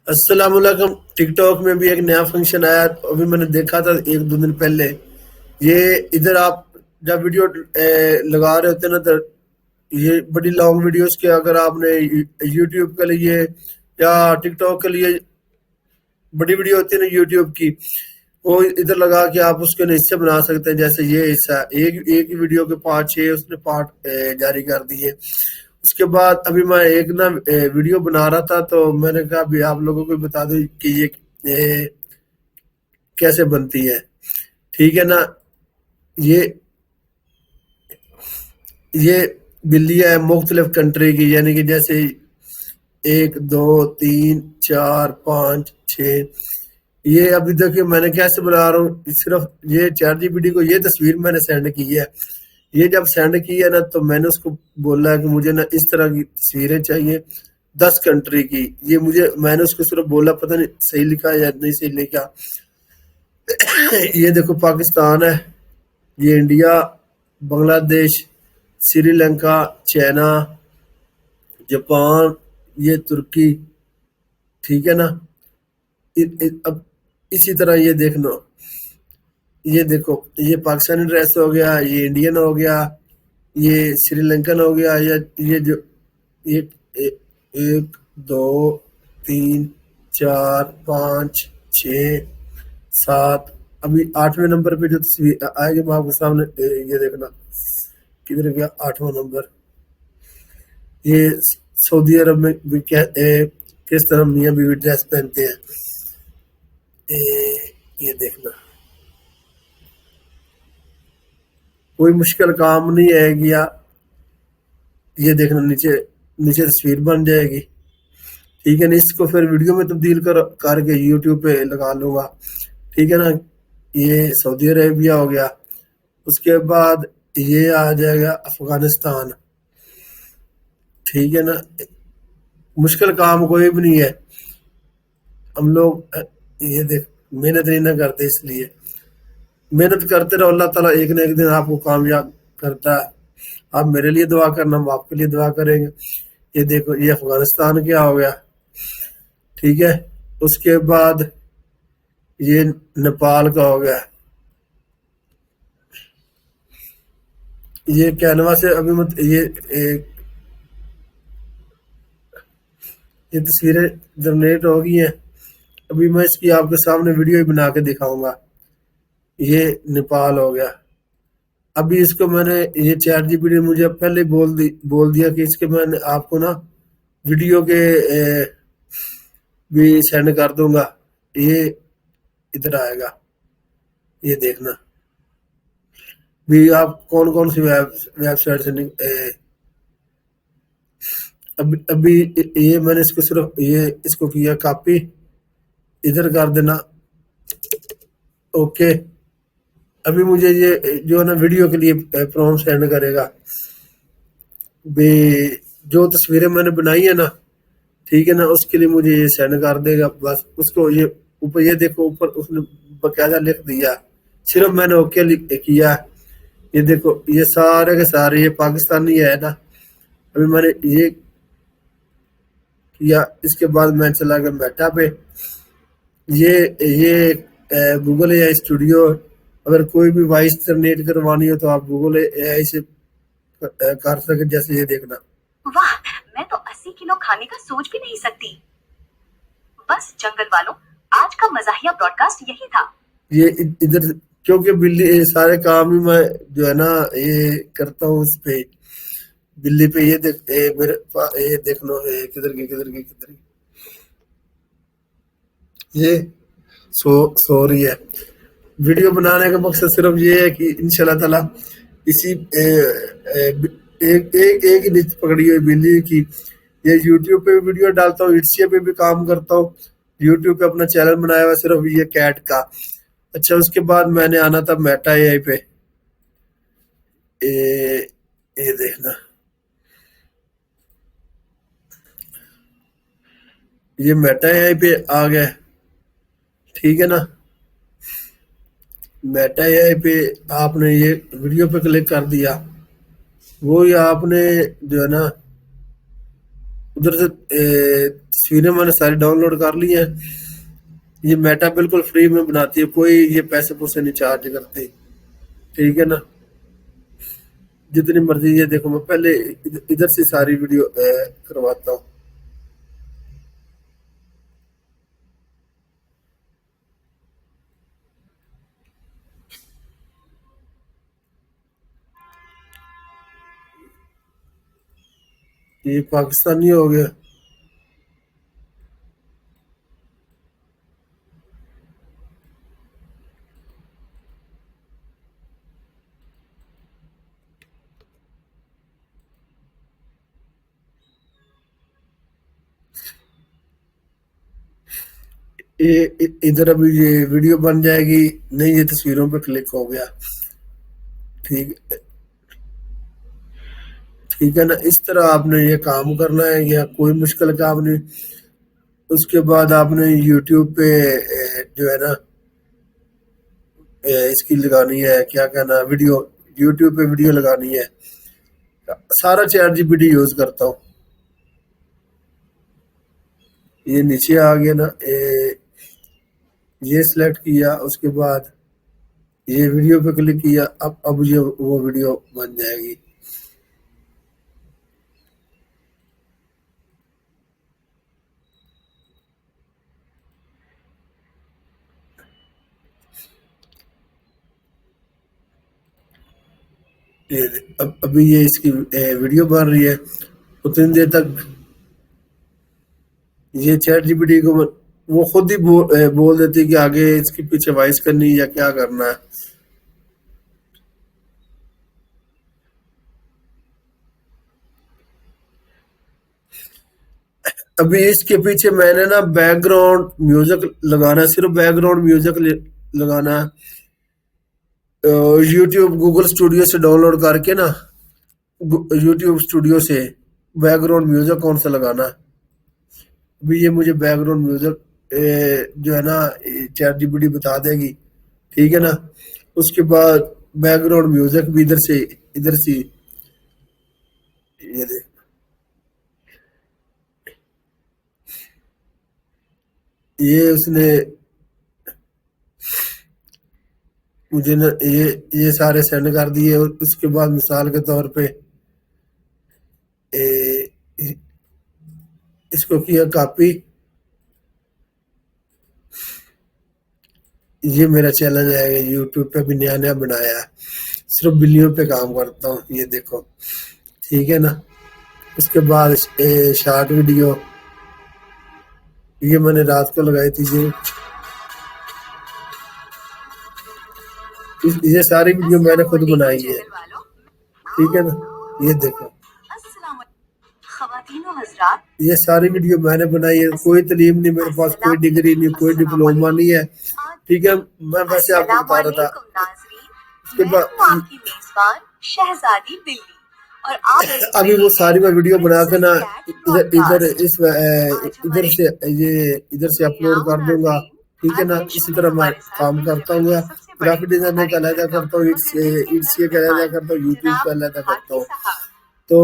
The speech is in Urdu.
السلام علیکم. ٹک ٹاک میں بھی ایک نیا فنکشن آیا تو ابھی میں نے دیکھا تھا ایک دو دن پہلے. یہ ادھر آپ جب ویڈیو لگا رہے ہوتے ہیں نا تو یہ بڑی لانگ ویڈیوز کے اگر آپ نے یوٹیوب کے لیے یا ٹک ٹاک کے لیے بڑی ویڈیو ہوتی ہے نا یوٹیوب کی، وہ ادھر لگا کے آپ اس کے حصے بنا سکتے ہیں. جیسے یہ حصہ ایک ہی ویڈیو کے 5-6 اس نے پارٹ جاری کر دیے. اس کے بعد ابھی میں ایک نا ویڈیو بنا رہا تھا تو میں نے کہا ابھی آپ لوگوں کو بتا دوں کہ یہ کیسے بنتی ہے. ٹھیک ہے نا. یہ یہ بلی ہے مختلف کنٹری کی، یعنی کہ جیسے 1 2 3 4 5 6. یہ ابھی دیکھیں میں نے کیسے بنا رہا ہوں. صرف یہ چیٹ جی پی ٹی کو یہ تصویر میں نے سینڈ کی ہے. یہ جب سینڈ کی ہے نا تو میں نے اس کو بولا ہے کہ مجھے نا اس طرح کی تصویریں چاہیے 10 کنٹری کی. یہ میں نے اس کو صرف بولا، پتہ نہیں صحیح لکھا یا نہیں صحیح لکھا. یہ دیکھو پاکستان ہے، یہ انڈیا، بنگلہ دیش، سری لنکا، چائنا، جاپان، یہ ترکی. ٹھیک ہے نا. اب اسی طرح یہ دیکھنا، یہ دیکھو یہ پاکستانی ڈریس ہو گیا، یہ انڈین ہو گیا، یہ سری لنکن ہو گیا. یہ جو یہ 1 2 3 4 5 6 7. ابھی 8ویں نمبر پہ جو تصویر آئے گی میں آپ کے سامنے یہ دیکھنا کدھر گیا 8واں نمبر. یہ سعودی عرب میں بھی کس طرح میاں بیوی ڈریس پہنتے ہیں. یہ دیکھنا کوئی مشکل کام نہیں ہے گیا. یہ دیکھنا نیچے تصویر بن جائے گی. ٹھیک ہے نا. اس کو پھر ویڈیو میں تبدیل کر کے یوٹیوب پہ لگا لوں گا. ٹھیک ہے نا. یہ سعودی عربیہ ہو گیا. اس کے بعد یہ آ جائے گا افغانستان. ٹھیک ہے نا. مشکل کام کوئی بھی نہیں ہے. ہم لوگ یہ محنت نہیں نہ کرتے، اس لیے محنت کرتے رہو. اللہ تعالیٰ ایک نہ ایک دن آپ کو کامیاب کرتا ہے. آپ میرے لیے دعا کرنا، ہم آپ کے لیے دعا کریں گے. یہ دیکھو یہ افغانستان کیا ہو گیا. ٹھیک ہے. اس کے بعد یہ نیپال کا ہو گیا. یہ کینوا سے ابھی یہ تصویریں جنریٹ ہو گئی ہیں. ابھی میں اس کی آپ کے سامنے ویڈیو ہی بنا کے دکھاؤں گا. یہ نیپال ہو گیا. ابھی اس کو میں نے یہ چیٹ جی پی ٹی مجھے پہلے بول دیا کہ اس کے میں نے آپ کو نا ویڈیو کے بھی سینڈ کر دوں گا. یہ ادھر آئے گا. یہ دیکھنا بھی آپ کون سی ویب سائٹ سے ابھی یہ میں نے اس کو صرف اس کو کیا کاپی، ادھر کر دینا. اوکے. ابھی مجھے یہ جو ہے نا ویڈیو کے لیے پرومپٹ سینڈ کرے گا بھی جو تصویریں میں نے بنائی ہے نا. ٹھیک ہے نا. اس کے لیے مجھے یہ سینڈ کر دے گا. بس اس کو یہ اوپر یہ دیکھو اوپر اس نے باقاعدہ لکھ دیا. صرف میں نے اوکے کیا. یہ دیکھو یہ سارے کے سارے یہ پاکستانی ہے نا. ابھی میں نے یہ کیا. اس کے بعد میں چلا گیا میٹا پہ. یہ گوگل اے آئی اسٹوڈیو. اگر کوئی بھی وائس جنریٹ کروانی ہو تو آپ گوگل اے آئی سے کر سکے. جیسے یہ دیکھنا، واہ میں تو 80 کلو کھانے کا سوچ بھی نہیں سکتی. بس جنگل والوں، آج کا مزاحیہ براڈ کاسٹ یہی تھا. یہ ادھر کیونکہ بلی سارے کام ہی میں جو ہے نا یہ کرتا ہوں اس پہ بلی پہ. یہ دیکھ لو کدھر کی یہ سو رہی ہے. ویڈیو بنانے کا مقصد صرف یہ ہے کہ انشاءاللہ تعالی اسی ایک ہی نیچ پکڑی ہوئی بلی کی یہ یوٹیوب پہ بھی ویڈیو ڈالتا ہوں، انسٹا پہ بھی کام کرتا ہوں. یوٹیوب پہ اپنا چینل بنایا ہوا صرف یہ کیٹ کا. اچھا. اس کے بعد میں نے آنا تھا میٹا اے آئی پہ. یہ دیکھنا یہ میٹا اے آئی پہ آ گیا. ٹھیک ہے نا. میٹا اے آئی پہ آپ نے یہ ویڈیو پہ کلک کر دیا. وہی آپ نے جو ہے نا ادھر سے تصویریں میں نے ساری ڈاؤن لوڈ کر لی ہیں. یہ میٹا بالکل فری میں بناتی ہے, کوئی یہ پیسے پوسے نہیں چارج کرتی, ٹھیک ہے نا. جتنی مرضی یہ دیکھو, میں پہلے ادھر سے ساری ویڈیو کرواتا ہوں. یہ پاکستانی ہو گیا. یہ ادھر ابھی یہ ویڈیو بن جائے گی نہیں, یہ تصویروں پہ کلک ہو گیا, ٹھیک ہے نا. اس طرح آپ نے یہ کام کرنا ہے, یہ کوئی مشکل کام نہیں. اس کے بعد آپ نے یوٹیوب پہ جو ہے نا اس کی لگانی ہے, کیا کہنا, ویڈیو, یوٹیوب پہ ویڈیو لگانی ہے. سارا chat G P T use کرتا ہوں. یہ نیچے آ گیا نا, یہ سلیکٹ کیا, اس کے بعد یہ ویڈیو پہ کلک کیا. اب یہ وہ ویڈیو بن جائے گی. ابھی یہ اس کی ویڈیو بن رہی ہے. اتنی دیر تک یہ چیٹ جی پی ٹی کو وہ خود ہی بول دیتی کہ آگے اس کے پیچھے وائس کرنی یا کیا کرنا ہے. ابھی اس کے پیچھے میں نے نا بیک گراؤنڈ میوزک لگانا ہے, صرف بیک گراؤنڈ میوزک لگانا ہے. یوٹیوب گوگل اسٹوڈیو سے ڈاؤن لوڈ کر کے نا, یوٹیوب اسٹوڈیو سے بیک گراؤنڈ میوزک کون سا لگانا ہے. ابھی یہ مجھے بیک گراؤنڈ میوزک جو ہے نا چیٹ جی پی ٹی بتا دے گی, ٹھیک ہے نا. اس کے بعد بیک گراؤنڈ میوزک بھی ادھر سے یہ دیکھ, یہ اس نے مجھے نا یہ سارے سینڈ کر دیے. اس کے بعد مثال کے طور پہ اس کو کیا کاپی. یہ میرا چیلنج ہے, یوٹیوب پہ بھی نیا بنایا ہے, صرف بلیوں پہ کام کرتا ہوں, یہ دیکھو, ٹھیک ہے نا. اس کے بعد شارٹ ویڈیو, یہ میں نے رات کو لگائی تھی. یہ ساری ویڈیو میں نے خود بنائی ہے, ٹھیک ہے نا. یہ دیکھو, خواتین و حضرات, یہ ساری ویڈیو میں نے بنائی ہے. کوئی تعلیم نہیں میرے پاس, کوئی ڈگری نہیں, کوئی ڈپلوما نہیں ہے, ٹھیک ہے. میں ویسے آپ کو بتا رہا تھا. اس کے بعد شہزادی بلی, اور آپ ابھی وہ ساری میں ویڈیو بنا کے نا ادھر سے اپلوڈ کر دوں گا, ٹھیک ہے نا. اسی طرح میں کام کرتا ہوں, گرافک ڈیزائننگ کا علیحدہ کرتا ہوں, ایڈس کا علیحدہ کرتا ہوں, یوٹیوب کا علیحدہ کرتا ہوں. تو